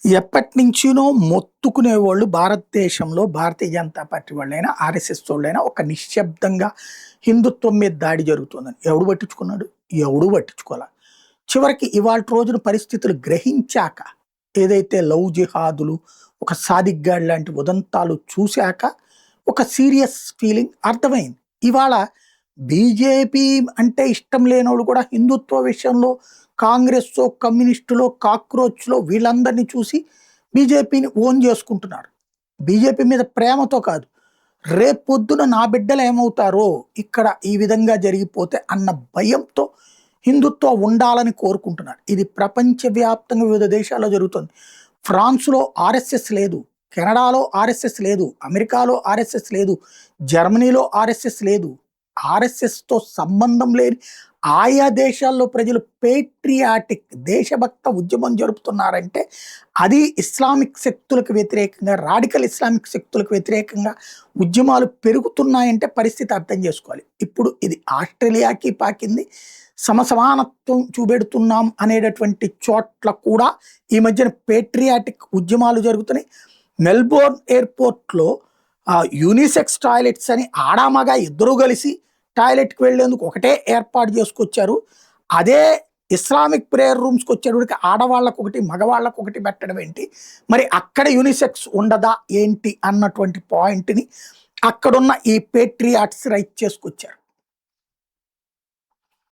ఎప్పటినుంచినో మొత్తుకునేవాళ్ళు భారతదేశంలో భారతీయ జనతా పార్టీ వాళ్ళైనా, ఆర్ఎస్ఎస్ వాళ్ళైనా ఒక నిశ్శబ్దంగా హిందుత్వం మీద దాడి జరుగుతుందని. ఎవడు పట్టించుకున్నాడు? ఎవడు పట్టించుకోలా. చివరికి ఇవాల్టి రోజున పరిస్థితులు గ్రహించాక, ఏదైతే లవ్ జిహాదులు, ఒక సాదిక్ గాడి లాంటి ఉదంతాలు చూశాక ఒక సీరియస్ ఫీలింగ్ అర్థమైంది. ఇవాళ బీజేపీ అంటే ఇష్టం లేనోళ్ళు కూడా హిందుత్వ విషయంలో కాంగ్రెస్సో, కమ్యూనిస్టులో, కాక్రోచ్‌లో వీళ్ళందరిని చూసి బీజేపీని ఓన్ చేసుకుంటున్నారు. బీజేపీ మీద ప్రేమతో కాదు. రేపొద్దున నా బిడ్డలు ఏమవుతారో ఇక్కడ ఈ విధంగా జరిగిపోతే అన్న భయంతో హిందుత్వం ఉండాలని కోరుకుంటున్నారు. ఇది ప్రపంచవ్యాప్తంగా వివిధ దేశాల్లో జరుగుతుంది. ఫ్రాన్స్‌లో ఆర్ఎస్ఎస్ లేదు. కెనడాలో ఆర్ఎస్ఎస్ లేదు. అమెరికాలో ఆర్ఎస్ఎస్ లేదు. జర్మనీలో ఆర్ఎస్ఎస్ లేదు. ఆర్ఎస్ఎస్‌తో సంబంధం లేని ఆయా దేశాల్లో ప్రజలు పేట్రియాటిక్ దేశభక్త ఉద్యమం జరుపుతున్నారంటే అది ఇస్లామిక్ శక్తులకు వ్యతిరేకంగా, రాడికల్ ఇస్లామిక్ శక్తులకు వ్యతిరేకంగా ఉద్యమాలు పెరుగుతున్నాయంటే పరిస్థితి అర్థం చేసుకోవాలి. ఇప్పుడు ఇది ఆస్ట్రేలియాకి పాకింది. సమసమానత్వం చూపెడుతున్నాం అనేటటువంటి చోట్ల కూడా ఈ మధ్యన పేట్రియాటిక్ ఉద్యమాలు జరుగుతున్నాయి. మెల్బోర్న్ ఎయిర్పోర్ట్లో యూనిసెక్స్ టాయిలెట్స్ అని ఆడామగా ఇద్దరు కలిసి టాయిలెట్కి వెళ్లేందుకు ఒకటే ఏర్పాటు చేసుకొచ్చారు. అదే ఇస్లామిక్ ప్రేయర్ రూమ్స్కి వచ్చేటప్పటికి ఆడవాళ్ళకు ఒకటి, మగవాళ్ళకు ఒకటి పెట్టడం ఏంటి, మరి అక్కడ యూనిసెక్స్ ఉండదా ఏంటి అన్నటువంటి పాయింట్ని అక్కడున్న ఈ పేట్రియాట్స్ రైట్ చేసుకొచ్చారు.